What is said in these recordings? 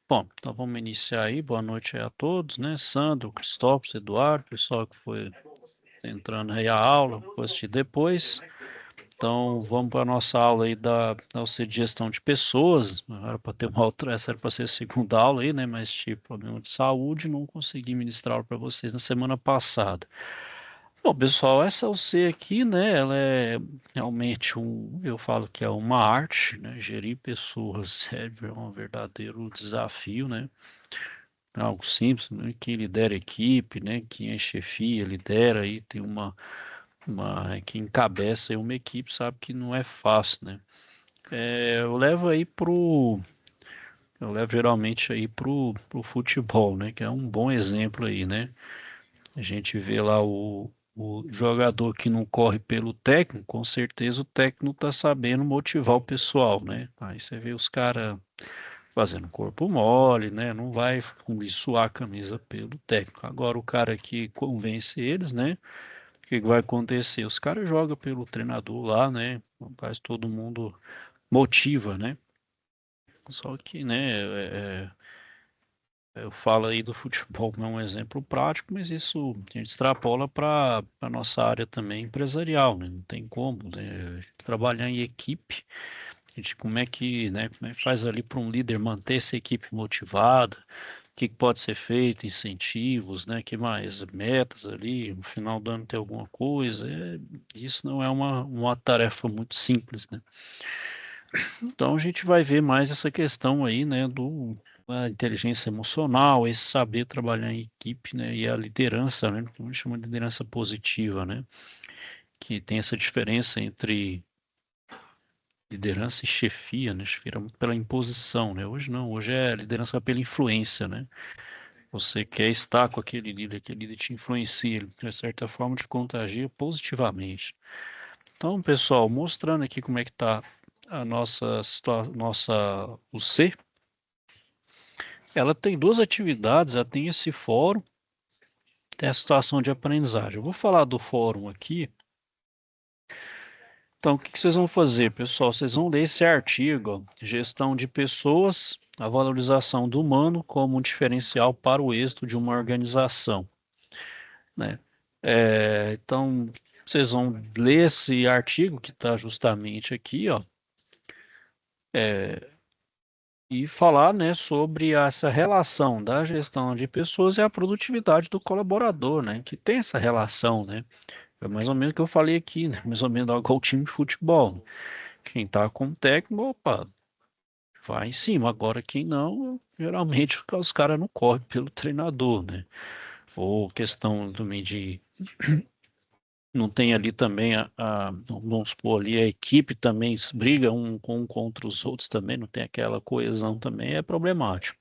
Bom, então vamos iniciar aí. Boa noite aí a todos, né? Sandro, Cristóvão, Eduardo, pessoal que foi entrando aí a aula, vou assistir depois. Então vamos para a nossa aula aí da auxílio de gestão de pessoas. Era para ter uma outra, essa era para ser a segunda aula aí, né? Mas tive problema de saúde, não consegui ministrar para vocês na semana passada. Bom, pessoal, essa OC aqui, né? Ela é realmente eu falo que é uma arte, né? Gerir pessoas é um verdadeiro desafio, né? Algo simples, né? Quem lidera a equipe, né? Quem é chefia, lidera aí, tem quem encabeça aí uma equipe sabe que não é fácil, né? Eu levo aí eu levo geralmente aí pro futebol, né? Que é um bom exemplo aí, né? A gente vê lá o jogador que não corre pelo técnico, com certeza o técnico não tá sabendo motivar o pessoal, né? Aí você vê os caras fazendo corpo mole, né? Não vai suar a camisa pelo técnico. Agora o cara que convence eles, né? O que vai acontecer? Os caras jogam pelo treinador lá, né? Faz todo mundo motiva, né? Só que, né? Eu falo aí do futebol como um exemplo prático, mas isso a gente extrapola para a nossa área também empresarial, né? Não tem como, né? Trabalhar em equipe, como é que, né? Como é que faz ali para um líder manter essa equipe motivada? O que pode ser feito, incentivos, né? Que mais? Metas ali, no final do ano ter alguma coisa. Isso não é uma tarefa muito simples, né? Então a gente vai ver mais essa questão aí, né, da inteligência emocional, esse saber trabalhar em equipe, né, e a liderança, né, que a gente chama de liderança positiva, né, que tem essa diferença entre liderança e chefia, né, chefia muito pela imposição, né, hoje não, hoje é liderança pela influência, né, você quer estar com aquele líder te influencia, ele, de certa forma te contagia positivamente. Então, pessoal, mostrando aqui como é que está a o C, ela tem duas atividades, ela tem esse fórum, tem a situação de aprendizagem. Eu vou falar do fórum aqui. Então, o que vocês vão fazer, pessoal? Vocês vão ler esse artigo, ó, Gestão de Pessoas, a valorização do humano como um diferencial para o êxito de uma organização, né? Então, vocês vão ler esse artigo que está justamente aqui, ó, e falar, né, sobre essa relação da gestão de pessoas e a produtividade do colaborador, né, que tem essa relação, né, é mais ou menos o que eu falei aqui, né, mais ou menos igual o time de futebol, quem tá com o técnico, opa, vai em cima, agora quem não, geralmente os caras não correm pelo treinador, né, ou questão também de, não tem ali também vamos supor ali, a equipe também briga um contra os outros também, não tem aquela coesão também, é problemático.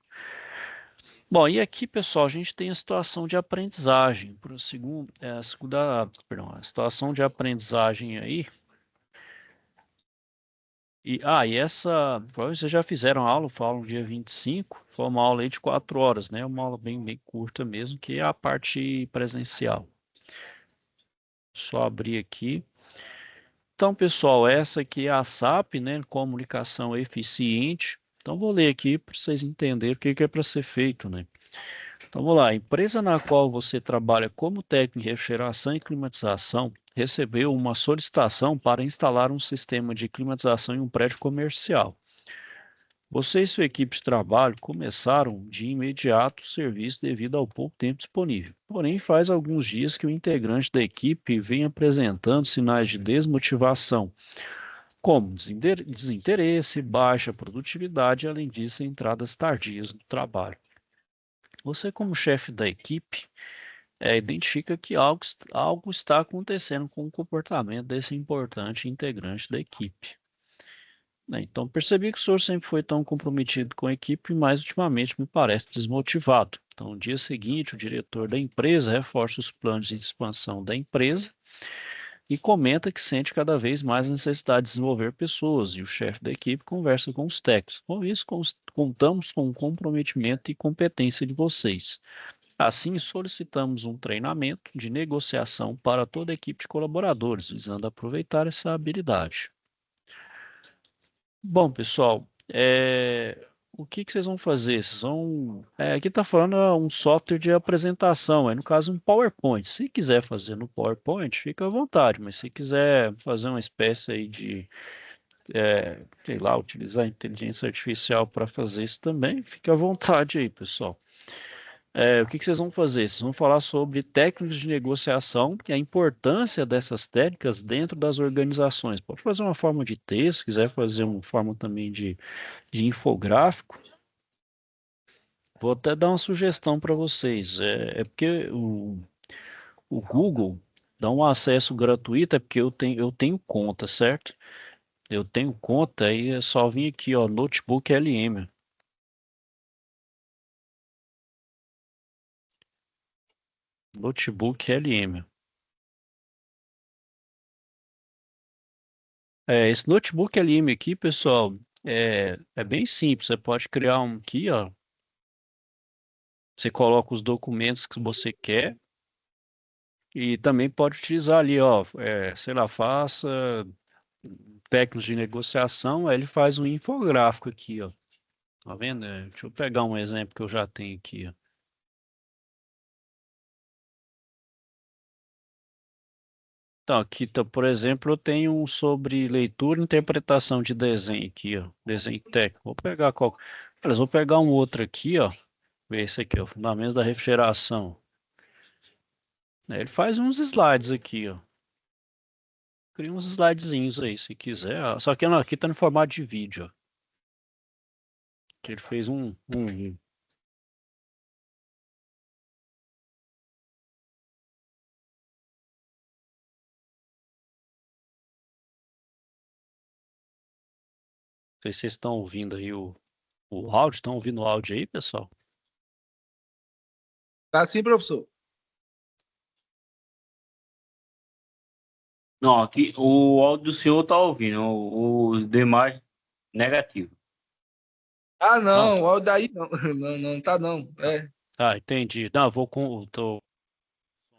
Bom, e aqui, pessoal, a gente tem a situação de aprendizagem. Para o segundo, a segunda, perdão, a situação de aprendizagem aí. E essa, vocês já fizeram aula, falam dia 25, foi uma aula aí de 4 horas, né? Uma aula bem curta mesmo, que é a parte presencial. Só abrir aqui. Então, pessoal, essa aqui é a SAP, né? Comunicação eficiente. Então, vou ler aqui para vocês entenderem o que é para ser feito, né? Então, vamos lá. A empresa na qual você trabalha como técnico de refrigeração e climatização recebeu uma solicitação para instalar um sistema de climatização em um prédio comercial. Você e sua equipe de trabalho começaram de imediato o serviço devido ao pouco tempo disponível. Porém, faz alguns dias que o integrante da equipe vem apresentando sinais de desmotivação, como desinteresse, baixa produtividade e, além disso, entradas tardias no trabalho. Você, como chefe da equipe, identifica que algo está acontecendo com o comportamento desse importante integrante da equipe. Né? Então, percebi que o senhor sempre foi tão comprometido com a equipe, mas ultimamente me parece desmotivado. Então, no dia seguinte, o diretor da empresa reforça os planos de expansão da empresa e comenta que sente cada vez mais a necessidade de desenvolver pessoas, e o chefe da equipe conversa com os técnicos. Com isso, contamos com o comprometimento e competência de vocês. Assim, solicitamos um treinamento de negociação para toda a equipe de colaboradores, visando aproveitar essa habilidade. Bom, pessoal, o que que vocês vão fazer? Vocês vão. Aqui está falando um software de apresentação, no caso um PowerPoint. Se quiser fazer no PowerPoint, fica à vontade, mas se quiser fazer uma espécie aí de, sei lá, utilizar a inteligência artificial para fazer isso também, fica à vontade aí, pessoal. O que que vocês vão fazer? Vocês vão falar sobre técnicas de negociação e a importância dessas técnicas dentro das organizações. Pode fazer uma forma de texto, se quiser fazer uma forma também de infográfico. Vou até dar uma sugestão para vocês. É porque o Google dá um acesso gratuito, é porque eu tenho conta, certo? Eu tenho conta, aí é só vir aqui, ó, Notebook LM. Notebook LM. Esse Notebook LM aqui, pessoal, é bem simples. Você pode criar um aqui, ó. Você coloca os documentos que você quer e também pode utilizar ali, ó, sei lá, faça técnicos de negociação, aí ele faz um infográfico aqui, ó. Tá vendo? Deixa eu pegar um exemplo que eu já tenho aqui, ó. Então, aqui, tá, por exemplo, eu tenho um sobre leitura e interpretação de desenho aqui, ó. Desenho técnico. Vou pegar qual. Aliás, vou pegar um outro aqui, ó. Ver esse aqui, ó. Fundamentos da refrigeração. Ele faz uns slides aqui, ó. Cria uns slidezinhos aí, se quiser. Ó. Só que não, aqui tá no formato de vídeo, ó. Que ele fez um. Não sei se vocês estão ouvindo aí o áudio. Estão ouvindo o áudio aí, pessoal? Tá sim, professor. Não, aqui o áudio do senhor tá ouvindo, os demais negativo. Ah, Não. não, o daí não. Não, não tá não. Entendi. Não, vou com. Tô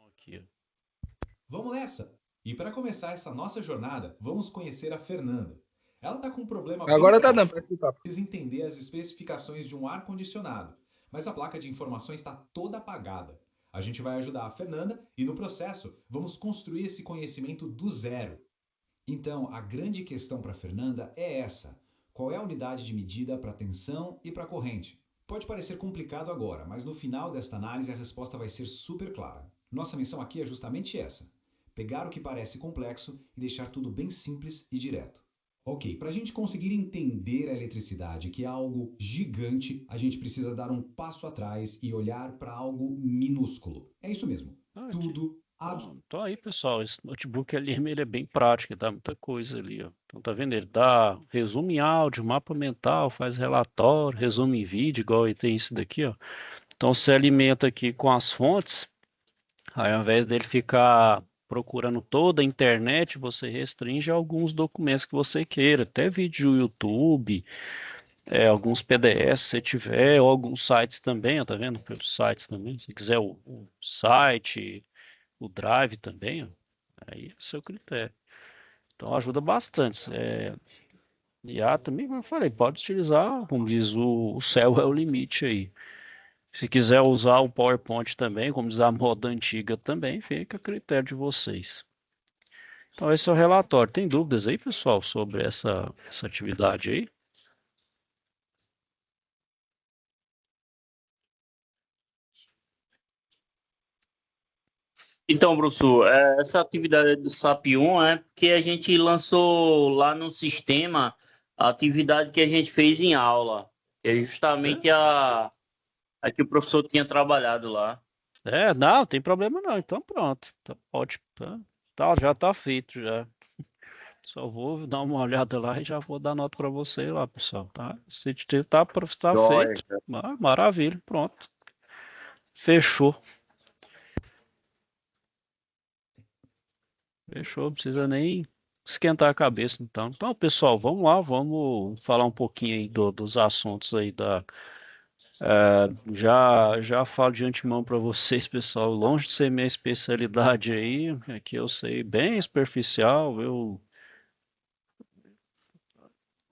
aqui, ó. Vamos nessa! E para começar essa nossa jornada, vamos conhecer a Fernanda. Ela está com um problema bem Agora tá dando prático. para escutar. Precisa entender as especificações de um ar-condicionado, mas a placa de informações está toda apagada. A gente vai ajudar a Fernanda e, no processo, vamos construir esse conhecimento do zero. Então, a grande questão para a Fernanda é essa. Qual é a unidade de medida para tensão e para corrente? Pode parecer complicado agora, mas no final desta análise a resposta vai ser super clara. Nossa missão aqui é justamente essa: pegar o que parece complexo e deixar tudo bem simples e direto. Ok, para a gente conseguir entender a eletricidade, que é algo gigante, a gente precisa dar um passo atrás e olhar para algo minúsculo. É isso mesmo. Aqui. Tudo Então aí, pessoal, esse notebook ali, ele é bem prático, dá muita coisa ali, ó. Então tá vendo? Ele dá resumo em áudio, mapa mental, faz relatório, resumo em vídeo, igual ele tem isso daqui, ó. Então você alimenta aqui com as fontes, aí ao invés dele ficar procurando toda a internet, você restringe a alguns documentos que você queira, até vídeo do YouTube, alguns PDFs se tiver, ou alguns sites também, ó, tá vendo? Pelos sites também, se quiser o site, o Drive também, ó, aí é seu critério. Então ajuda bastante. E também, como eu falei, pode utilizar, como diz o céu é o limite aí. Se quiser usar o PowerPoint também, como diz a moda antiga também, fica a critério de vocês. Então esse é o relatório. Tem dúvidas aí, pessoal, sobre essa atividade aí? Então, professor, essa atividade do SAP 1 é porque a gente lançou lá no sistema a atividade que a gente fez em aula, que é justamente a que o professor tinha trabalhado lá. Não, tem problema não. Então pronto. Tá ótimo. Já tá feito já. Só vou dar uma olhada lá e já vou dar nota para você lá, pessoal, tá? Se tá Joia. feito, maravilha, pronto. Fechou. Fechou, não precisa nem esquentar a cabeça, então. Então, pessoal, vamos lá, vamos falar um pouquinho aí dos assuntos aí já falo de antemão para vocês, pessoal, longe de ser minha especialidade aí, aqui eu sei bem superficial,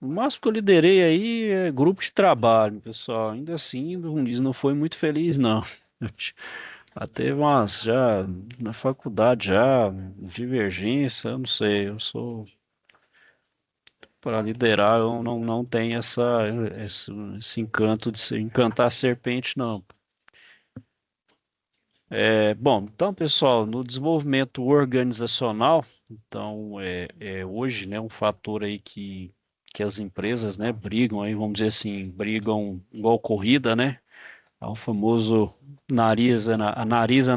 O máximo que eu liderei aí é grupo de trabalho, pessoal. Ainda assim, não foi muito feliz, não. Já teve umas, já na faculdade, já, divergência, eu não sei. Eu sou, para liderar, eu não tenho esse encanto de encantar a serpente, não. Bom, então, pessoal, no desenvolvimento organizacional, então, hoje, né, um fator aí que as empresas, né, brigam aí, vamos dizer assim, brigam igual corrida, né, é o famoso nariz a nariz,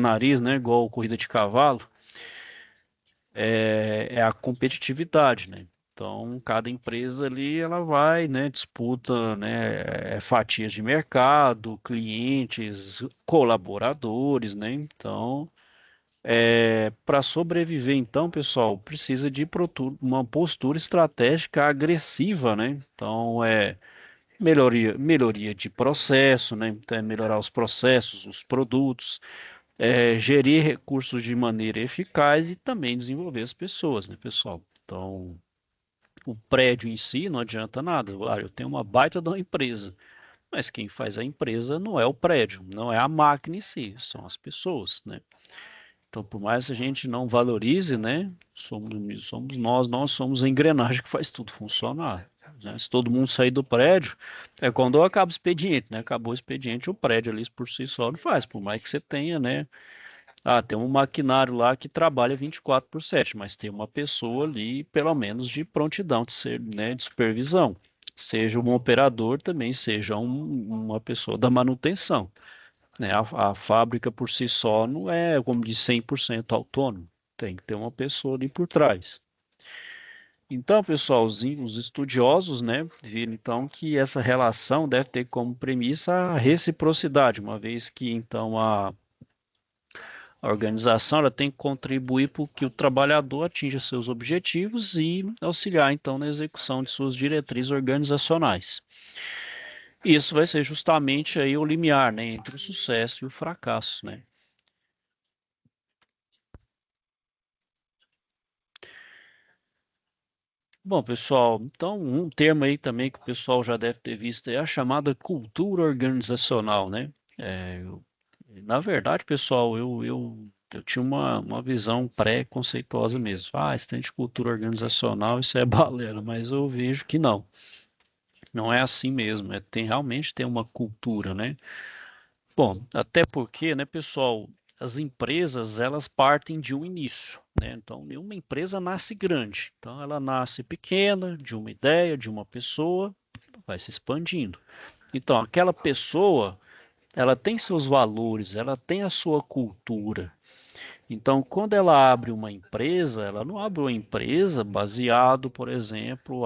né, igual corrida de cavalo, é a competitividade, né. Então, cada empresa ali, ela vai, né, disputa, né, fatias de mercado, clientes, colaboradores, né, então... Para sobreviver, então, pessoal, precisa de uma postura estratégica agressiva, né? Então, melhoria de processo, né? Então, melhorar os processos, os produtos, gerir recursos de maneira eficaz e também desenvolver as pessoas, né, pessoal? Então, o prédio em si não adianta nada. Ah, eu tenho uma baita de uma empresa, mas quem faz a empresa não é o prédio, não é a máquina em si, são as pessoas, né? Então, por mais que a gente não valorize, né? Nós somos a engrenagem que faz tudo funcionar. Né? Se todo mundo sair do prédio, é quando acaba o expediente, né? Acabou o expediente, o prédio ali por si só não faz, por mais que você tenha, né? Ah, tem um maquinário lá que trabalha 24/7, mas tem uma pessoa ali, pelo menos, de prontidão, de ser, né, de supervisão. Seja um operador, também seja uma pessoa da manutenção, né? A fábrica por si só não é, como de 100% autônomo. Tem que ter uma pessoa ali por trás. Então, pessoal, os estudiosos, né, viram então que essa relação deve ter como premissa a reciprocidade, uma vez que então a organização ela tem que contribuir para que o trabalhador atinja seus objetivos e auxiliar então na execução de suas diretrizes organizacionais. Isso vai ser justamente aí o limiar, né, entre o sucesso e o fracasso, né? Bom, pessoal, então um termo aí também que o pessoal já deve ter visto é a chamada cultura organizacional, né? Na verdade, pessoal, eu tinha uma visão pré-conceituosa mesmo. Ah, esse tem de cultura organizacional, isso é balela, mas eu vejo que não. Não é assim mesmo. Realmente tem uma cultura, né? Bom, até porque, né, pessoal, as empresas elas partem de um início, né? Então, nenhuma empresa nasce grande. Então, ela nasce pequena, de uma ideia, de uma pessoa, vai se expandindo. Então, aquela pessoa, ela tem seus valores, ela tem a sua cultura. Então, quando ela abre uma empresa, ela não abre uma empresa baseado, por exemplo,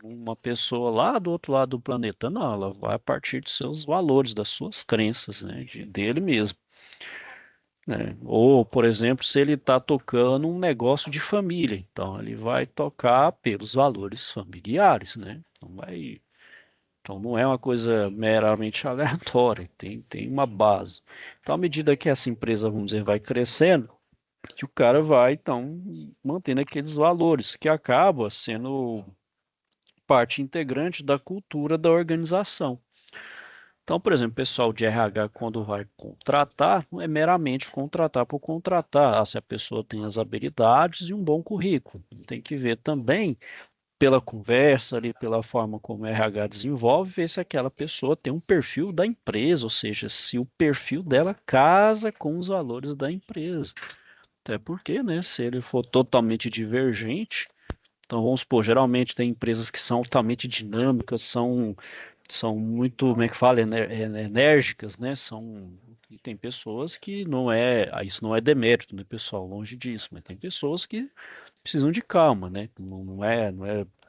numa pessoa lá do outro lado do planeta. Não, ela vai a partir de seus valores, das suas crenças, né, dele mesmo. Né? Ou, por exemplo, se ele está tocando um negócio de família, então ele vai tocar pelos valores familiares, né? Então não é uma coisa meramente aleatória, tem uma base. Então, à medida que essa empresa, vamos dizer, vai crescendo, que o cara vai, então, mantendo aqueles valores, que acaba sendo parte integrante da cultura da organização. Então, por exemplo, o pessoal de RH, quando vai contratar, não é meramente contratar por contratar, se a pessoa tem as habilidades e um bom currículo. Tem que ver também pela conversa ali, pela forma como o RH desenvolve, ver se aquela pessoa tem um perfil da empresa, ou seja, se o perfil dela casa com os valores da empresa. Até porque, né, se ele for totalmente divergente, então vamos supor, geralmente tem empresas que são altamente dinâmicas, são muito, como é que fala, enérgicas, né? E tem pessoas que não é, isso não é demérito, né, pessoal? Longe disso, mas tem pessoas que precisam de calma, né? Não é,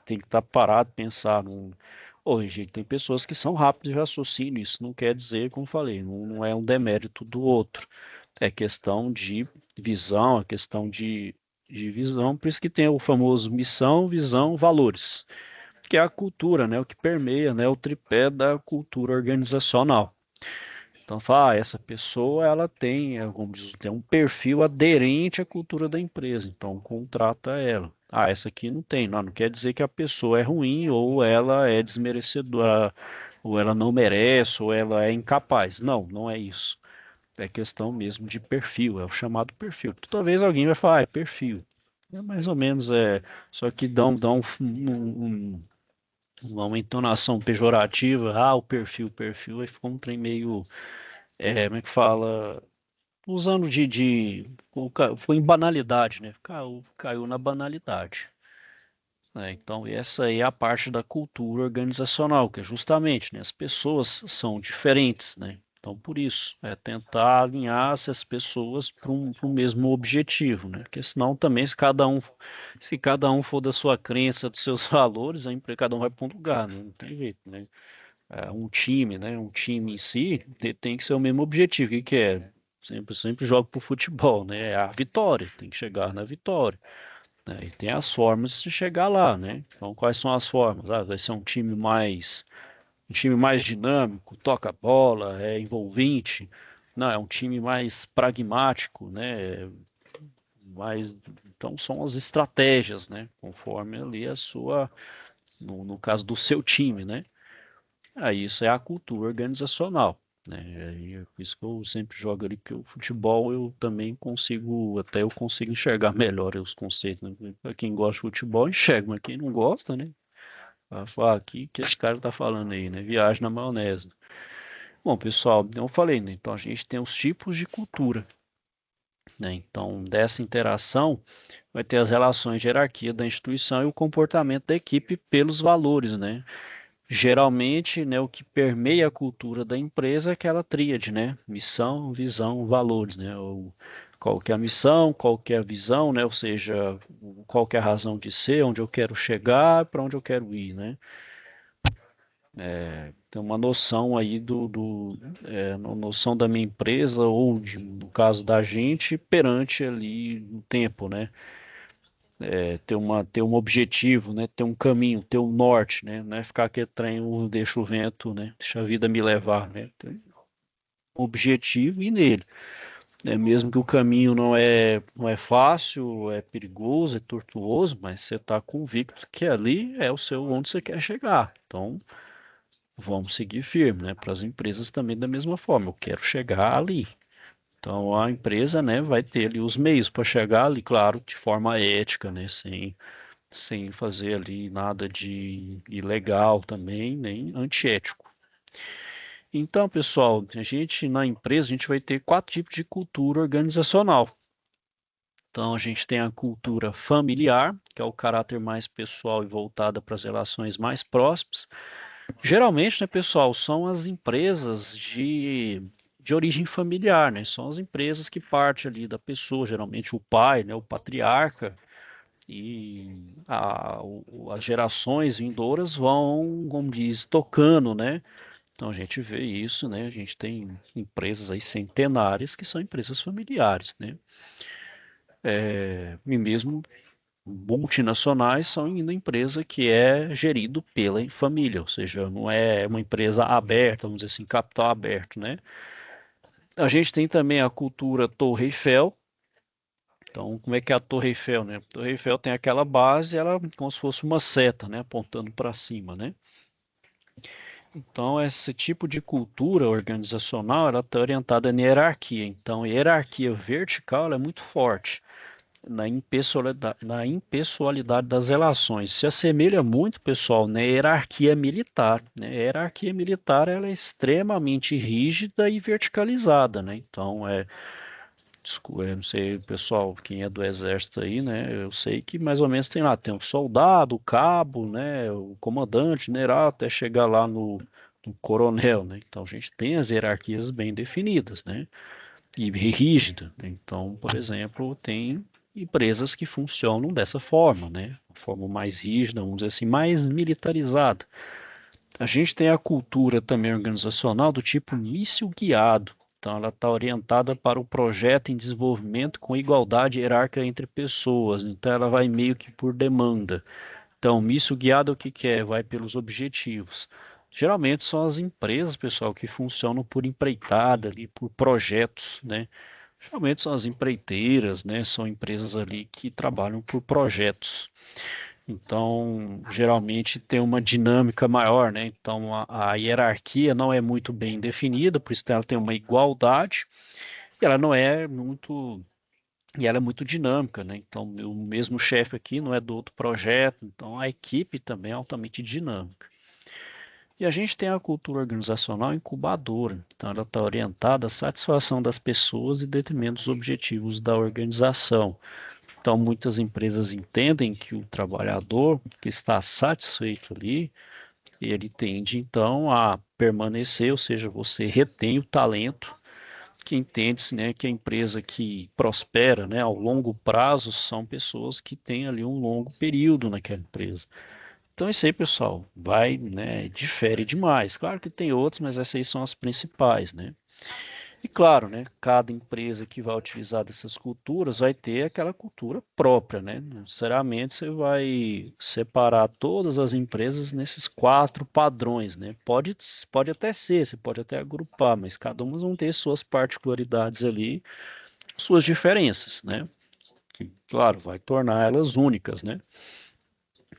tem que estar parado, pensar. Hoje tem pessoas que são rápidas de raciocínio, isso não quer dizer, como falei, não é um demérito do outro. É questão de visão, é questão de visão, por isso que tem o famoso missão, visão, valores, que é a cultura, né? O que permeia, né? O tripé da cultura organizacional. Então, fala, essa pessoa ela tem, como diz, tem um perfil aderente à cultura da empresa, então contrata ela. Ah, essa aqui não tem. Não quer dizer que a pessoa é ruim ou ela é desmerecedora, ou ela não merece, ou ela é incapaz. Não, não é isso. É questão mesmo de perfil, é o chamado perfil. Toda vez alguém vai falar, é perfil. É mais ou menos, só que dão uma entonação pejorativa, o perfil, aí ficou um trem meio, como é que fala? Usando foi em banalidade, né? Caiu na banalidade. Né? Então, essa aí é a parte da cultura organizacional, que é justamente, né, as pessoas são diferentes, né? Então, por isso, é tentar alinhar essas pessoas para um mesmo objetivo, né? Porque senão também, se cada um for da sua crença, dos seus valores, aí cada um vai para um lugar, né? Não tem jeito, né? Um time, né? Um time em si tem que ser o mesmo objetivo. O que que é? Sempre jogo pro futebol, né? É a vitória, tem que chegar na vitória. Né? E tem as formas de chegar lá, né? Então, quais são as formas? Vai ser um time mais dinâmico, toca a bola, é envolvente. Não, é um time mais pragmático, né? Mais, então são as estratégias, né? Conforme ali no caso do seu time, né? Aí isso é a cultura organizacional. Né? E é por isso que eu sempre jogo ali, porque o futebol eu também consigo enxergar melhor os conceitos. Né? Para quem gosta de futebol, enxerga, mas quem não gosta, né? Vai falar aqui que esse cara tá falando aí, né? Viagem na maionese. Bom, pessoal, eu falei, né? Então a gente tem os tipos de cultura, né? Então, dessa interação, vai ter as relações de hierarquia da instituição e o comportamento da equipe pelos valores, né? Geralmente, né, o que permeia a cultura da empresa é aquela tríade, né? Missão, visão, valores, né? Qual que é a missão, qual que é a visão, né? Ou seja, qual que é a razão de ser, onde eu quero chegar, para onde eu quero ir, né? Tem uma noção aí noção da minha empresa ou, no caso da gente, perante ali o tempo, né? Ter um objetivo, né? Ter um caminho, ter um norte, né? Não é ficar aquele trem, deixa o vento, né? Deixa a vida me levar, né? Tem um objetivo e ir nele. Né? Mesmo que o caminho não é fácil, é perigoso, é tortuoso, mas você está convicto que ali é o seu onde você quer chegar. Então, vamos seguir firme, né? Para as empresas também da mesma forma. Eu quero chegar ali. Então, a empresa, né, vai ter ali os meios para chegar ali, claro, de forma ética, né? Sem fazer ali nada de ilegal também, nem antiético. Então, pessoal, na empresa, a gente vai ter 4 tipos de cultura organizacional. Então, a gente tem a cultura familiar, que é o caráter mais pessoal e voltada para as relações mais próximas. Geralmente, né, pessoal, são as empresas de origem familiar, né? São as empresas que partem ali da pessoa, geralmente o pai, né, o patriarca, e as gerações vindouras vão, como diz, tocando, né? Então a gente vê isso, né? A gente tem empresas aí centenárias que são empresas familiares, né? E mesmo multinacionais são ainda empresa que é gerido pela família, ou seja, não é uma empresa aberta, vamos dizer assim, capital aberto, né? A gente tem também a cultura Torre Eiffel. Então, como é que é a Torre Eiffel, né? A Torre Eiffel tem aquela base, ela é como se fosse uma seta, né? Apontando para cima, né? Então, esse tipo de cultura organizacional, ela está orientada na hierarquia. Então, a hierarquia vertical é muito forte na impessoalidade das relações. Se assemelha muito, pessoal, na hierarquia militar. Né? A hierarquia militar ela é extremamente rígida e verticalizada, né? Então, eu não sei, pessoal, quem é do exército aí, né? Eu sei que mais ou menos tem um soldado, o cabo, né? O comandante, general, até chegar lá no coronel, né? Então a gente tem as hierarquias bem definidas, né? E rígida. Né? Então, por exemplo, tem empresas que funcionam dessa forma, né? Uma forma mais rígida, vamos dizer assim, mais militarizada. A gente tem a cultura também organizacional do tipo míssil guiado. Então, ela está orientada para o projeto em desenvolvimento com igualdade hierárquica entre pessoas. Então, ela vai meio que por demanda. Então, míssil guiado o que que é? Vai pelos objetivos. Geralmente são as empresas, pessoal, que funcionam por empreitada ali, por projetos, né? Geralmente são as empreiteiras, né? São empresas ali que trabalham por projetos. Então, geralmente tem uma dinâmica maior, né? Então, a hierarquia não é muito bem definida, por isso ela tem uma igualdade, e ela não é muito, e ela é muito dinâmica, né? Então, o mesmo chefe aqui não é do outro projeto, então a equipe também é altamente dinâmica. E a gente tem a cultura organizacional incubadora, então ela está orientada à satisfação das pessoas e detrimento dos objetivos da organização. Então, muitas empresas entendem que o trabalhador que está satisfeito ali, ele tende então a permanecer, ou seja, você retém o talento, que entende-se, né, que a empresa que prospera, né, ao longo prazo são pessoas que têm ali um longo período naquela empresa. Então, isso aí, pessoal, vai, né, difere demais. Claro que tem outros, mas essas aí são as principais, né? E claro, né, cada empresa que vai utilizar dessas culturas vai ter aquela cultura própria, né? Não necessariamente você vai separar todas as empresas nesses 4 padrões, né? Pode até ser, você pode até agrupar, mas cada uma vão ter suas particularidades ali, suas diferenças, né? Que, claro, vai tornar elas únicas, né?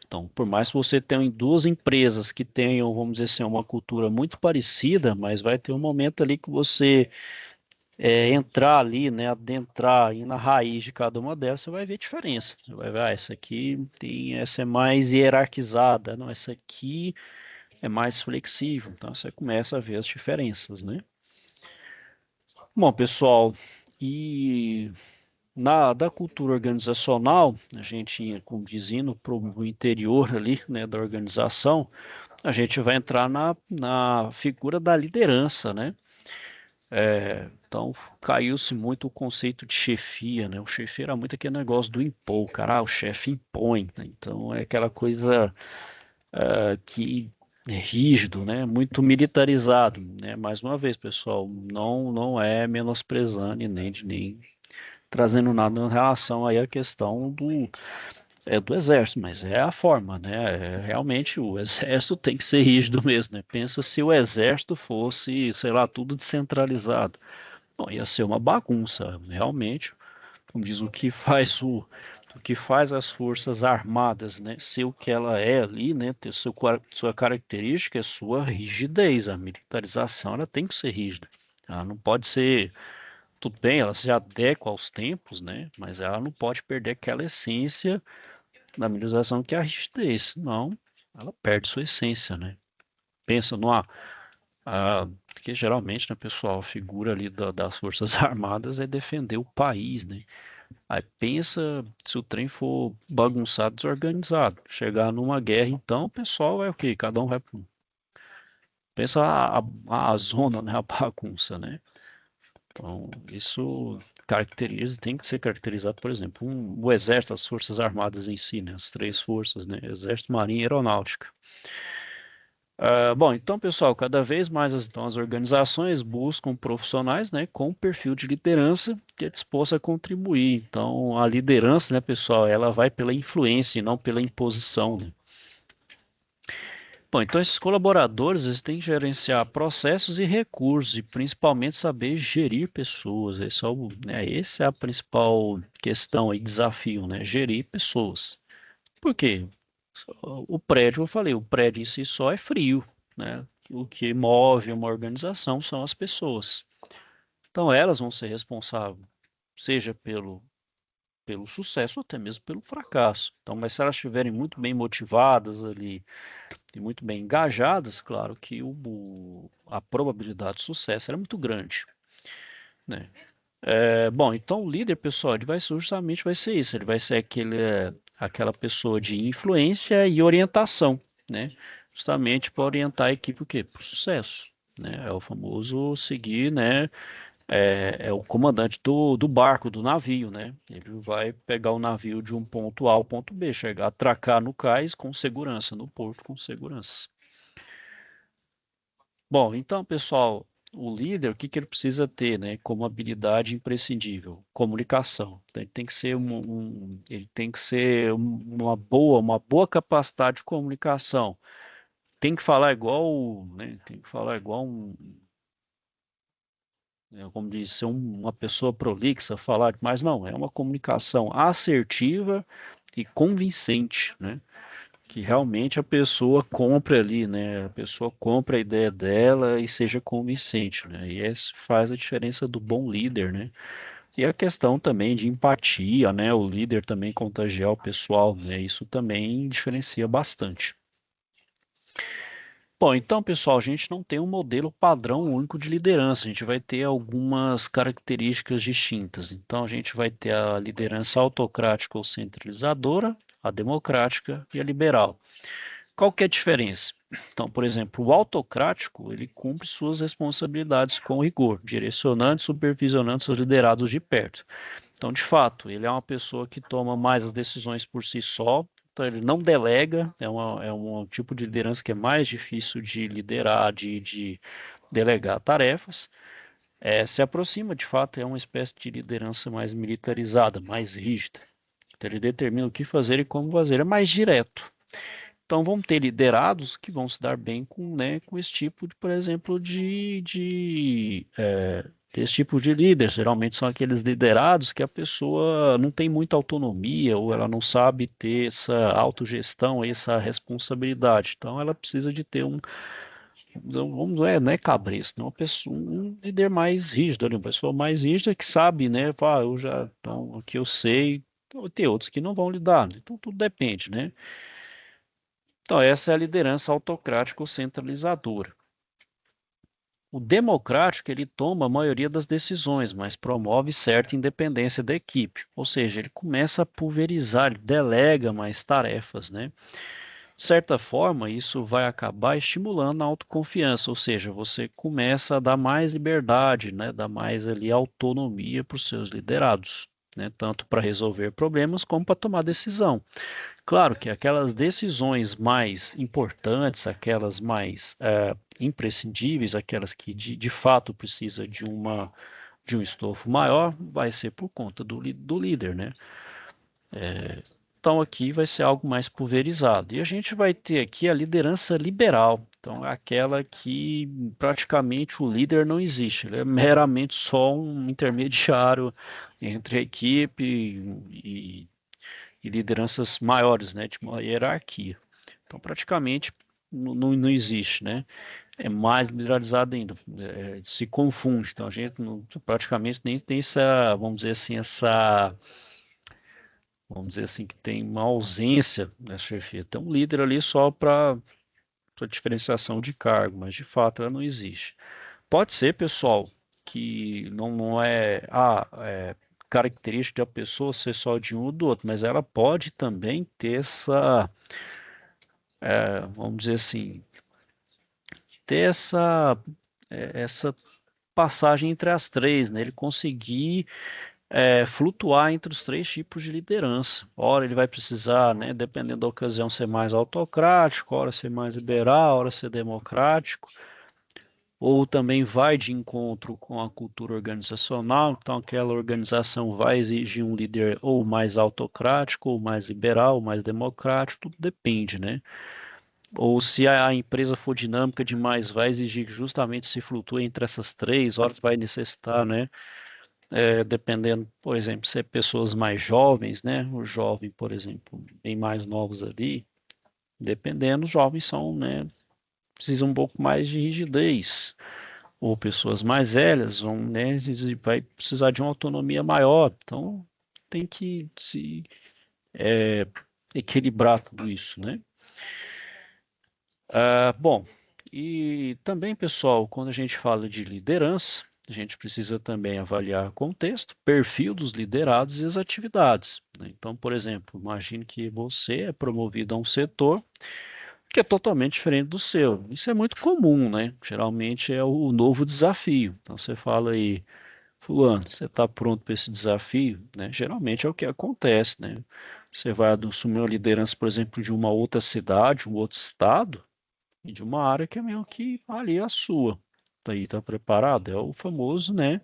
Então, por mais que você tenha duas empresas que tenham, vamos dizer assim, uma cultura muito parecida, mas vai ter um momento ali que você entrar ali, né, adentrar aí na raiz de cada uma delas, você vai ver diferença. Você vai ver, essa aqui tem, essa é mais hierarquizada, não, essa aqui é mais flexível. Então você começa a ver as diferenças, né? Bom, pessoal, e da cultura organizacional, a gente, como dizendo, para o interior ali, né, da organização, a gente vai entrar na figura da liderança, né? Então caiu-se muito o conceito de chefia, né? O chefe era muito aquele negócio do impor, cara, o chefe impõe, né? Então é aquela coisa que é rígido, né? Muito militarizado, né? Mais uma vez, pessoal, não é menosprezando e nem trazendo nada em relação aí à questão do exército, mas é a forma, né? Realmente o exército tem que ser rígido mesmo, né? Pensa se o exército fosse, sei lá, tudo descentralizado. Bom, ia ser uma bagunça, realmente. Como diz, o que faz as forças armadas, né, ser o que ela é ali, né, ter sua característica, é sua rigidez. A militarização, ela tem que ser rígida. Ela não pode ser, tudo bem, ela se adequa aos tempos, né, mas ela não pode perder aquela essência da militarização que é a rigidez, senão ela perde sua essência, né. Pensa numa porque geralmente, né, pessoal, a figura ali das Forças Armadas é defender o país, né? Aí pensa se o trem for bagunçado, desorganizado. Chegar numa guerra, então, o pessoal é o quê? Cada um vai. Pensa a zona, né? A bagunça, né? Então, isso caracteriza, tem que ser caracterizado, por exemplo, o Exército, as Forças Armadas em si, né? As três forças, né? Exército, Marinha e Aeronáutica. Bom, então, pessoal, cada vez mais as organizações buscam profissionais, né, com perfil de liderança que é disposto a contribuir. Então, a liderança, né, pessoal, ela vai pela influência e não pela imposição, né? Bom, então esses colaboradores, eles têm que gerenciar processos e recursos e principalmente saber gerir pessoas. Essa é a principal questão e desafio, né? Gerir pessoas. Por quê? O prédio, eu falei, o prédio em si só é frio, né? O que move uma organização são as pessoas. Então elas vão ser responsáveis, seja pelo sucesso ou até mesmo pelo fracasso. Então, mas se elas estiverem muito bem motivadas ali e muito bem engajadas, claro que a probabilidade de sucesso era muito grande, né? Bom, então o líder, pessoal, ele justamente vai ser isso, ele vai ser aquela pessoa de influência e orientação, né? Justamente para orientar a equipe o quê? Para o sucesso, né? É o famoso seguir, né? É o comandante do barco, do navio, né? Ele vai pegar o navio de um ponto A ao ponto B, chegar, atracar no cais com segurança, no porto com segurança. Bom, então, pessoal, o líder, o que que ele precisa ter, né, como habilidade imprescindível? Comunicação. Então, ele tem que ser ele tem que ser uma boa capacidade de comunicação. Tem que falar igual, né, tem que falar igual como diz, ser uma pessoa prolixa, falar, mas não, é uma comunicação assertiva e convincente, né? Que realmente a pessoa compre ali, né? A pessoa compra a ideia dela e seja convincente, né? E esse faz a diferença do bom líder, né? E a questão também de empatia, né? O líder também contagiar o pessoal, né? Isso também diferencia bastante. Bom, então, pessoal, a gente não tem um modelo padrão único de liderança, a gente vai ter algumas características distintas. Então, a gente vai ter a liderança autocrática ou centralizadora, a democrática e a liberal. Qual que é a diferença? Então, por exemplo, o autocrático, ele cumpre suas responsabilidades com rigor, direcionando e supervisionando seus liderados de perto. Então, de fato, ele é uma pessoa que toma mais as decisões por si só, então ele não delega, é um tipo de liderança que é mais difícil de liderar, de delegar tarefas. Se aproxima, de fato, é uma espécie de liderança mais militarizada, mais rígida. Então, ele determina o que fazer e como fazer, é mais direto. Então, vão ter liderados que vão se dar bem com, né, com esse tipo, por exemplo, esse tipo de líder. Geralmente são aqueles liderados que a pessoa não tem muita autonomia ou ela não sabe ter essa autogestão, essa responsabilidade. Então, ela precisa de ter não é cabresto, não, um líder mais rígido, uma pessoa mais rígida que sabe, né, então, aqui eu sei, então, tem outros que não vão lidar, então tudo depende, né? Então, essa é a liderança autocrática ou centralizadora. O democrático, ele toma a maioria das decisões, mas promove certa independência da equipe. Ou seja, ele começa a pulverizar, ele delega mais tarefas, né? De certa forma, isso vai acabar estimulando a autoconfiança, ou seja, você começa a dar mais liberdade, né? Dar mais ali autonomia para os seus liderados, né? Tanto para resolver problemas como para tomar decisão. Claro que aquelas decisões mais importantes, aquelas mais imprescindíveis, aquelas que de fato precisa de um estofo maior, vai ser por conta do líder, né? Então aqui vai ser algo mais pulverizado. E a gente vai ter aqui a liderança liberal. Então é aquela que praticamente o líder não existe, ele é meramente só um intermediário entre a equipe e lideranças maiores, né, de uma hierarquia. Então, praticamente não existe, né? É mais liberalizado ainda, se confunde. Então, a gente praticamente nem tem vamos dizer assim, que tem uma ausência nessa chefia. Tem um líder ali só para diferenciação de cargo, mas de fato ela não existe. Pode ser, pessoal, que não é característica da pessoa ser só de um ou do outro, mas ela pode também ter vamos dizer assim, ter essa passagem entre as três, né? Ele conseguir flutuar entre os três tipos de liderança. Ora ele vai precisar, né, dependendo da ocasião, ser mais autocrático, ora ser mais liberal, ora ser democrático, ou também vai de encontro com a cultura organizacional, então aquela organização vai exigir um líder ou mais autocrático, ou mais liberal, ou mais democrático, tudo depende, né? Ou se a empresa for dinâmica demais, vai exigir que justamente se flutue entre essas três, horas vai necessitar, né? Dependendo, por exemplo, se é pessoas mais jovens, né? O jovem, por exemplo, bem mais novos ali, dependendo, os jovens são, né? Precisam um pouco mais de rigidez. Ou pessoas mais velhas vão, né? Vai precisar de uma autonomia maior. Então, tem que se equilibrar tudo isso, né? Bom, e também, pessoal, quando a gente fala de liderança, a gente precisa também avaliar o contexto, perfil dos liderados e as atividades, né? Então, por exemplo, imagine que você é promovido a um setor que é totalmente diferente do seu. Isso é muito comum, né? Geralmente é o novo desafio. Então, você fala aí, fulano, você está pronto para esse desafio, né? Geralmente é o que acontece, né? Você vai assumir a liderança, por exemplo, de uma outra cidade, um outro estado, e de uma área que é meio que ali a sua. Tá aí, tá preparado? É o famoso, né?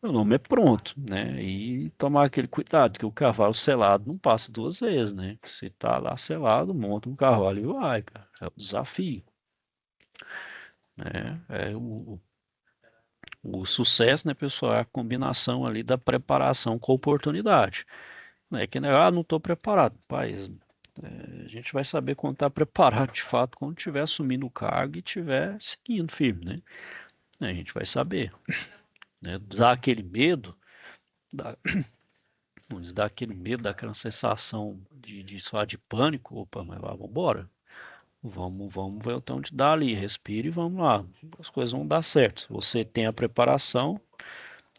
O nome é pronto, né? E tomar aquele cuidado, que o cavalo selado não passa duas vezes, né? Você tá lá selado, monta um cavalo e vai, cara. É o desafio, né? O sucesso, né, pessoal, é a combinação ali da preparação com a oportunidade. Não é que, né, não estou preparado. Paz, a gente vai saber quando está preparado de fato, quando estiver assumindo o cargo e estiver seguindo firme, né? A gente vai saber, né? Dá aquele medo, dá, dá aquele medo, dá aquela sensação de pânico. Opa, mas vamos embora. Vamos ver até onde dá ali, respire e vamos lá. As coisas vão dar certo. Você tem a preparação,